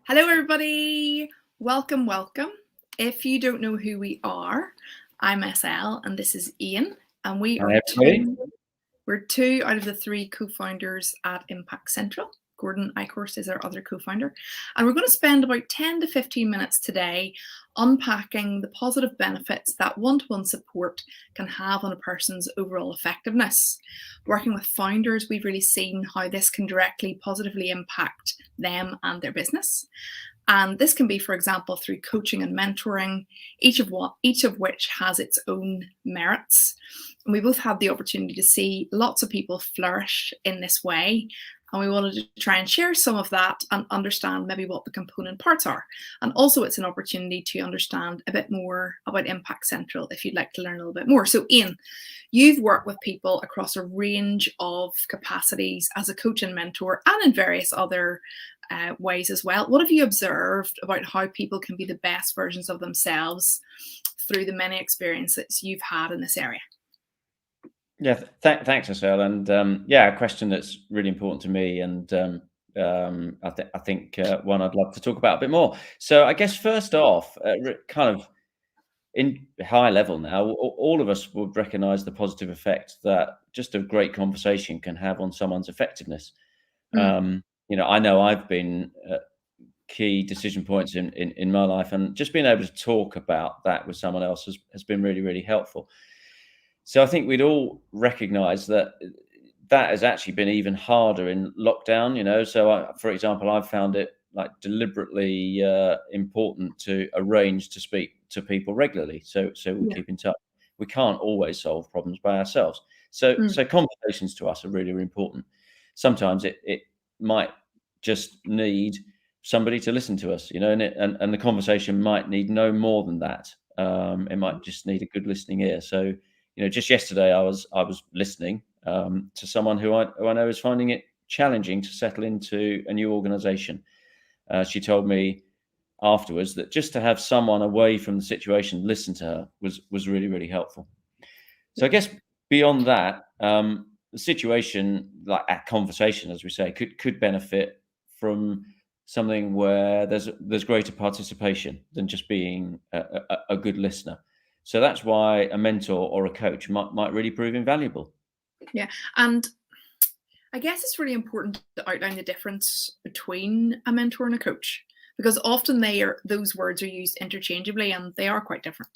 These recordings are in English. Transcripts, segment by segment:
Hello, everybody. Welcome. If you don't know who we are, I'm SL and this is Ian, and we are we're two out of the three co-founders at Impact Central. Gordon Eichhorst is our other co-founder, and we're going to spend about 10 to 15 minutes today unpacking the positive benefits that one-to-one support can have on a person's overall effectiveness. Working with founders, we've really seen how this can directly positively impact them and their business. And this can be, for example, through coaching and mentoring, each of which has its own merits. And we both had the opportunity to see lots of people flourish in this way. And we wanted to try and share some of that and understand maybe what the component parts are. And also it's an opportunity to understand a bit more about Impact Central if you'd like to learn a little bit more. So Ian, you've worked with people across a range of capacities as a coach and mentor and in various other ways as well. What have you observed about how people can be the best versions of themselves through the many experiences you've had in this area? Yeah, thanks, Estelle. And a question that's really important to me, and I think one I'd love to talk about a bit more. So I guess first off, kind of in high level now, all of us would recognise the positive effect that just a great conversation can have on someone's effectiveness. I know I've been key decision points in my life, and just being able to talk about that with someone else has been really, really helpful. So I think we'd all recognise that has actually been even harder in lockdown. So for example, I've found it like deliberately important to arrange to speak to people regularly, so we keep in touch. We can't always solve problems by ourselves, so conversations to us are really, really important. Sometimes it might just need somebody to listen to us, and the conversation might need no more than that. It might just need a good listening ear. So just yesterday I was listening to someone who I know is finding it challenging to settle into a new organization. She told me afterwards that just to have someone away from the situation listen to her was really, really helpful. So I guess beyond that, the situation, like a conversation, as we say, could benefit from something where there's greater participation than just being a good listener. So that's why a mentor or a coach might really prove invaluable. Yeah, and I guess it's really important to outline the difference between a mentor and a coach, because often those words are used interchangeably and they are quite different.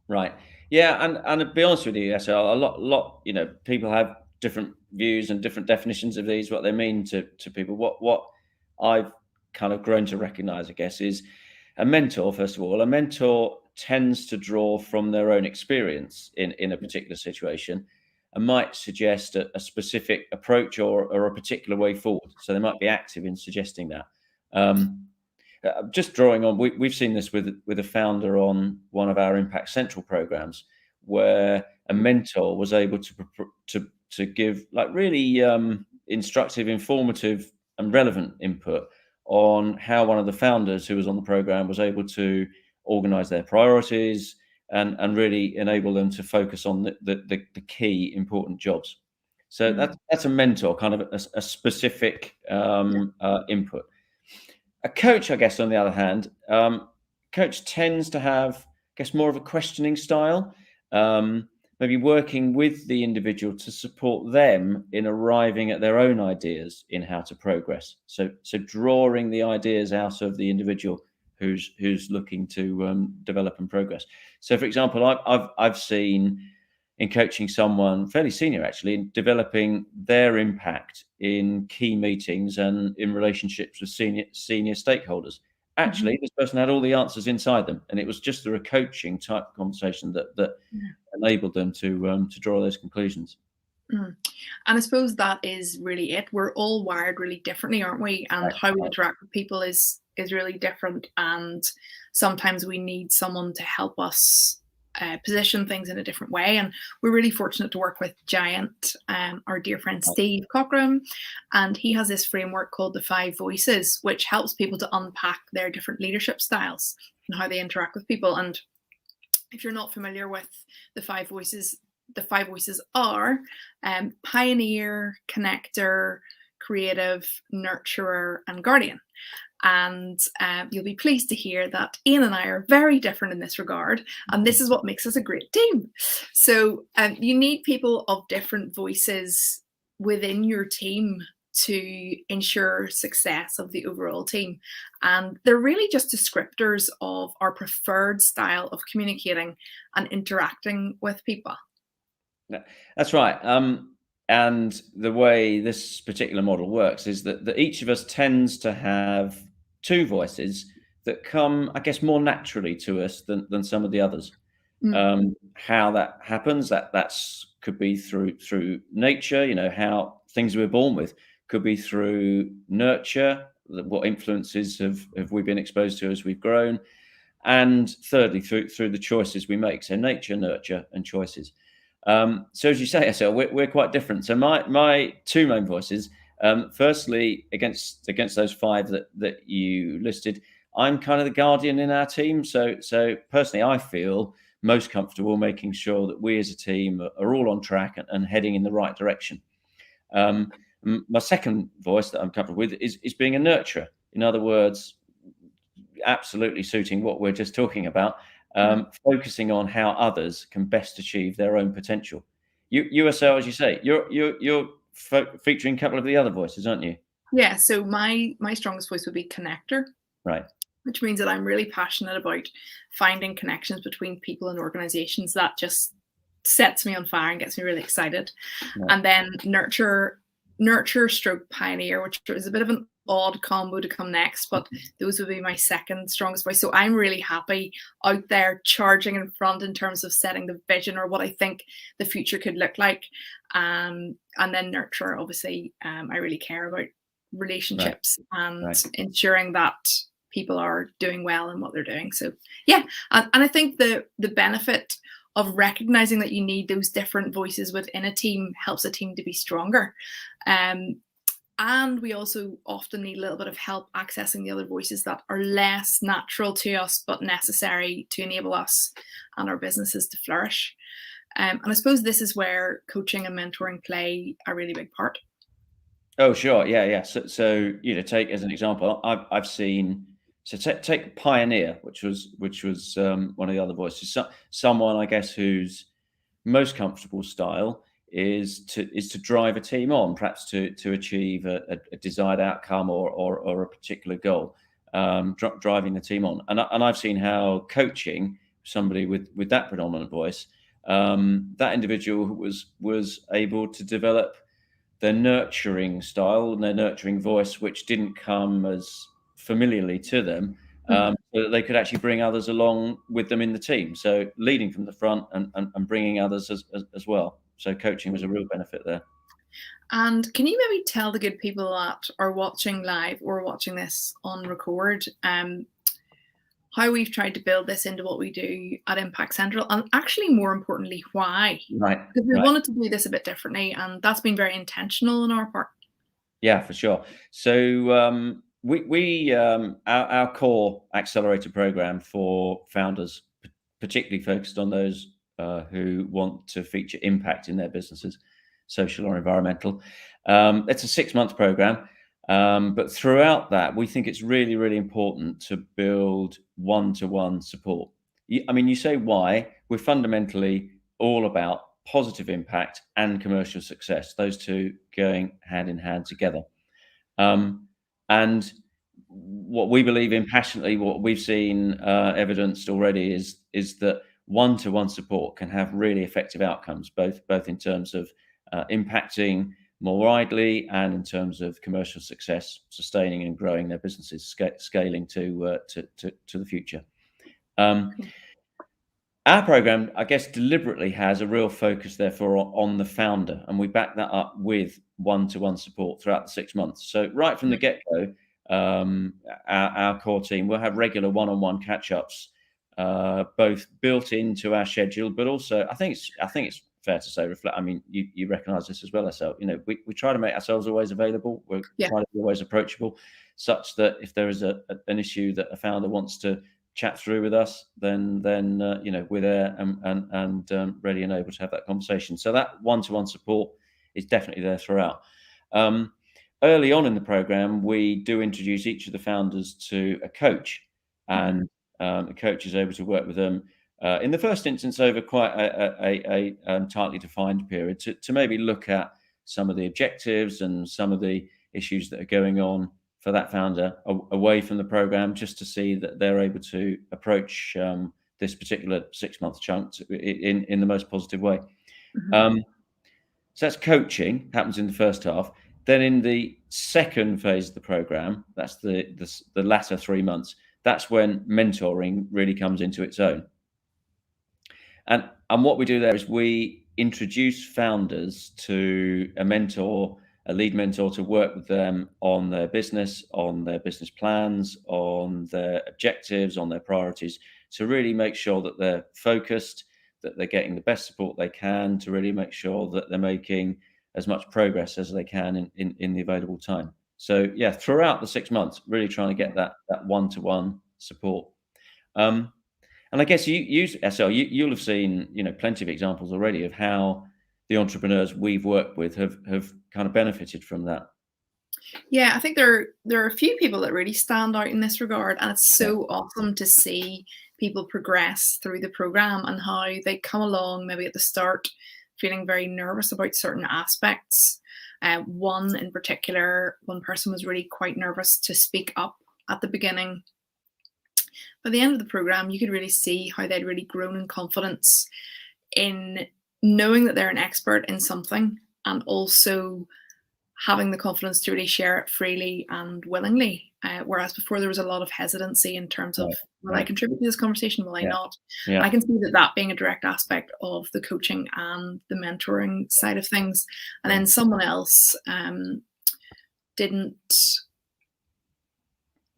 Right. Yeah, and to be honest with you, SL, a lot, people have different views and different definitions of these, what they mean to people. What I've kind of grown to recognize, I guess, is a mentor. First of all, a mentor tends to draw from their own experience in a particular situation and might suggest a specific approach or a particular way forward. So they might be active in suggesting that. Just drawing on, we've seen this with a founder on one of our Impact Central programs, where a mentor was able to give like really instructive, informative, and relevant input on how one of the founders who was on the program was able to organize their priorities and really enable them to focus on the key important jobs. So that's a mentor, kind of a specific input. A coach, I guess, on the other hand, coach tends to have, I guess, more of a questioning style, maybe working with the individual to support them in arriving at their own ideas in how to progress. So drawing the ideas out of the individual who's looking to develop and progress. So, for example, I've seen in coaching someone fairly senior, actually, in developing their impact in key meetings and in relationships with senior stakeholders. Actually, this person had all the answers inside them, and it was just through a coaching type conversation that enabled them to draw those conclusions. And I suppose that is really it. We're all wired really differently, aren't we? And how we interact with people is really different. And sometimes we need someone to help us position things in a different way. And we're really fortunate to work with Giant, our dear friend Steve Cockram, and he has this framework called the 5 Voices, which helps people to unpack their different leadership styles and how they interact with people. And if you're not familiar with the 5 Voices, the 5 Voices are pioneer, connector, creative, nurturer, and guardian. And you'll be pleased to hear that Ian and I are very different in this regard. And this is what makes us a great team. So you need people of different voices within your team to ensure success of the overall team. And they're really just descriptors of our preferred style of communicating and interacting with people. That's right. And the way this particular model works is that each of us tends to have two voices that come, I guess, more naturally to us than some of the others. How that happens, that's could be through nature, you know, how things we're born with, could be through nurture, what influences have we been exposed to as we've grown, and thirdly through the choices we make. So nature, nurture, and choices. So as you say, SL, we're quite different. So my two main voices, firstly, against those five that you listed, I'm kind of the guardian in our team. So personally, I feel most comfortable making sure that we as a team are all on track and heading in the right direction. My second voice that I'm comfortable with is being a nurturer. In other words, absolutely suiting what we're just talking about. Focusing on how others can best achieve their own potential. USL, as you say, you're featuring a couple of the other voices, aren't you? Yeah. So my strongest voice would be connector, right? Which means that I'm really passionate about finding connections between people and organizations. That just sets me on fire and gets me really excited. Right. And then nurture stroke pioneer, which is a bit of an odd combo to come next, but those would be my second strongest voice. So I'm really happy out there charging in front in terms of setting the vision or what I think the future could look like. And then nurture, obviously, I really care about relationships and ensuring that people are doing well in what they're doing. So yeah, and I think the benefit of recognizing that you need those different voices within a team helps a team to be stronger. And we also often need a little bit of help accessing the other voices that are less natural to us, but necessary to enable us and our businesses to flourish. And I suppose this is where coaching and mentoring play a really big part. Oh, sure. Yeah. So you know, take as an example, I've seen, so take Pioneer, which was one of the other voices. So, someone, I guess, whose most comfortable style is to drive a team on, perhaps to achieve a desired outcome or a particular goal, driving the team on. And I've seen how coaching somebody with that predominant voice, that individual was able to develop their nurturing style and their nurturing voice, which didn't come as familiarly to them, so that they could actually bring others along with them in the team. So leading from the front and bringing others as well. So coaching was a real benefit there. And can you maybe tell the good people that are watching live or watching this on record, how we've tried to build this into what we do at Impact Central, and actually more importantly, why? Right. Because we wanted to do this a bit differently, and that's been very intentional on our part. Yeah, for sure. So our core accelerator program for founders, particularly focused on those who want to feature impact in their businesses, social or environmental. It's a 6-month program, but throughout that, we think it's really, really important to build one-to-one support. I mean, you say why? We're fundamentally all about positive impact and commercial success, those two going hand in hand together. And what we believe in passionately, what we've seen evidenced already is that one-to-one support can have really effective outcomes, both in terms of impacting more widely and in terms of commercial success, sustaining and growing their businesses, scaling to the future. Our program, I guess, deliberately has a real focus, therefore, on the founder, and we back that up with one-to-one support throughout the 6 months. So right from the get-go, our core team will have regular one-on-one catch-ups, both built into our schedule, but also I think it's fair to say reflect. I mean, you recognise this as well, ourselves. You know, we try to make ourselves always available. We're trying to be always approachable, such that if there is an issue that a founder wants to chat through with us, then you know, we're there and ready and able to have that conversation. So that one-to-one support is definitely there throughout. early on in the program, we do introduce each of the founders to a coach, and the coach is able to work with them in the first instance over quite a tightly defined period to maybe look at some of the objectives and some of the issues that are going on for that founder away from the program, just to see that they're able to approach this particular 6-month chunk in the most positive way. So that's coaching, happens in the first half. Then in the second phase of the program, that's the latter 3 months, that's when mentoring really comes into its own. And what we do there is we introduce founders to a mentor, a lead mentor, to work with them on their business plans, on their objectives, on their priorities, to really make sure that they're focused, that they're getting the best support they can, to really make sure that they're making as much progress as they can in the available time. So yeah, throughout the 6 months, really trying to get that one-to-one support. And I guess you'll have seen, plenty of examples already of how the entrepreneurs we've worked with have kind of benefited from that. Yeah, I think there are a few people that really stand out in this regard, and it's so awesome to see people progress through the program and how they come along maybe at the start feeling very nervous about certain aspects. One in particular, one person was really quite nervous to speak up at the beginning. By the end of the program, you could really see how they'd really grown in confidence in knowing that they're an expert in something, and also having the confidence to really share it freely and willingly. Whereas before there was a lot of hesitancy in terms of, will I contribute to this conversation? Will I not? Yeah. I can see that being a direct aspect of the coaching and the mentoring side of things. And then someone else didn't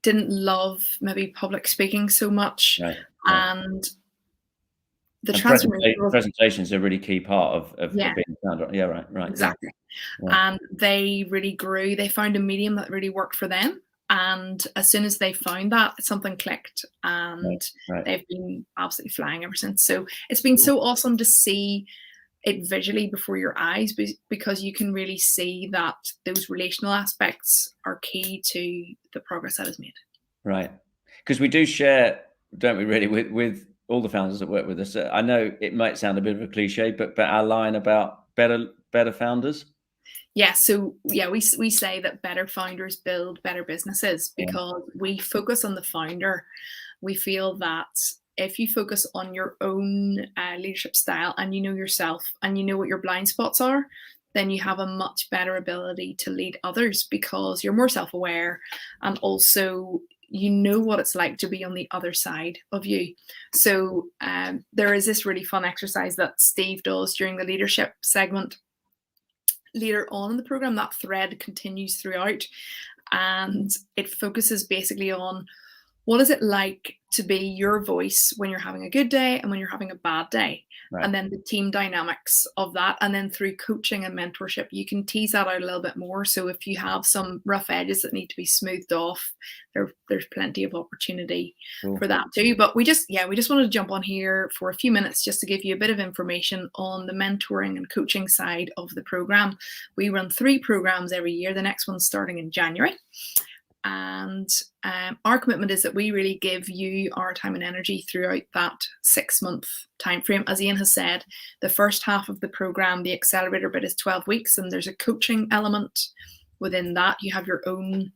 love maybe public speaking so much. And the presentations are a really key part of being a founder. Yeah, right. Exactly. Yeah. And they really grew. They found a medium that really worked for them. And as soon as they found that, something clicked, and they've been absolutely flying ever since. So it's been so awesome to see it visually before your eyes, because you can really see that those relational aspects are key to the progress that is made. Right. Because we do share, don't we, really, with all the founders that work with us. I know it might sound a bit of a cliche, but our line about better founders. Yeah, so we say that better founders build better businesses, because we focus on the founder. We feel that if you focus on your own leadership style, and you know yourself and you know what your blind spots are, then you have a much better ability to lead others, because you're more self-aware, and also you know what it's like to be on the other side of you. So there is this really fun exercise that Steve does during the leadership segment. Later on in the program, that thread continues throughout, and it focuses basically on what is it like to be your voice when you're having a good day and when you're having a bad day, and then the team dynamics of that. And then through coaching and mentorship, you can tease that out a little bit more. So if you have some rough edges that need to be smoothed off, there's plenty of opportunity for that too. But we just wanted to jump on here for a few minutes just to give you a bit of information on the mentoring and coaching side of the program. We run 3 programs every year. The next one's starting in January. And our commitment is that we really give you our time and energy throughout that 6-month time frame. As Ian has said, the first half of the program, the accelerator bit, is 12 weeks, and there's a coaching element within that. You have your own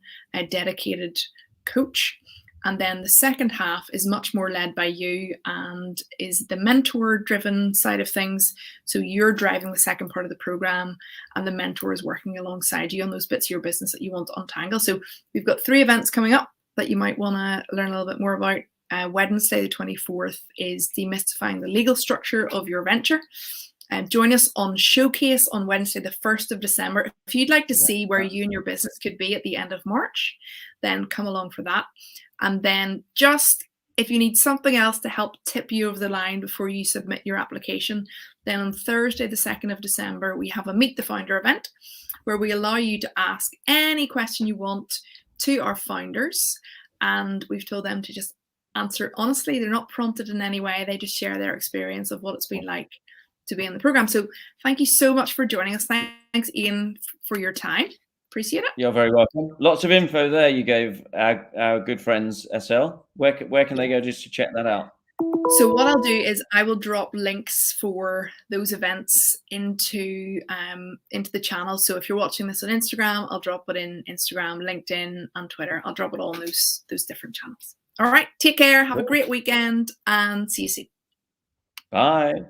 dedicated coach. And then the second half is much more led by you and is the mentor-driven side of things. So you're driving the second part of the program, and the mentor is working alongside you on those bits of your business that you want to untangle. So we've got 3 events coming up that you might want to learn a little bit more about. Wednesday, the 24th, is demystifying the legal structure of your venture. Join us on Showcase on Wednesday, the 1st of December. If you'd like to see where you and your business could be at the end of March, then come along for that. And then just if you need something else to help tip you over the line before you submit your application, then on Thursday, the 2nd of December, we have a Meet the Founder event where we allow you to ask any question you want to our founders. And we've told them to just answer honestly. They're not prompted in any way. They just share their experience of what it's been like to be in the program. So thank you so much for joining us. Thanks, Ian, for your time. Appreciate it. You're very welcome. Lots of info there you gave our good friends SL. Where can they go just to check that out? So what I'll do is I will drop links for those events into the channel. So if you're watching this on Instagram, I'll drop it in Instagram, LinkedIn, and Twitter. I'll drop it all in those different channels. All right, take care. Have a great weekend, and see you soon. Bye.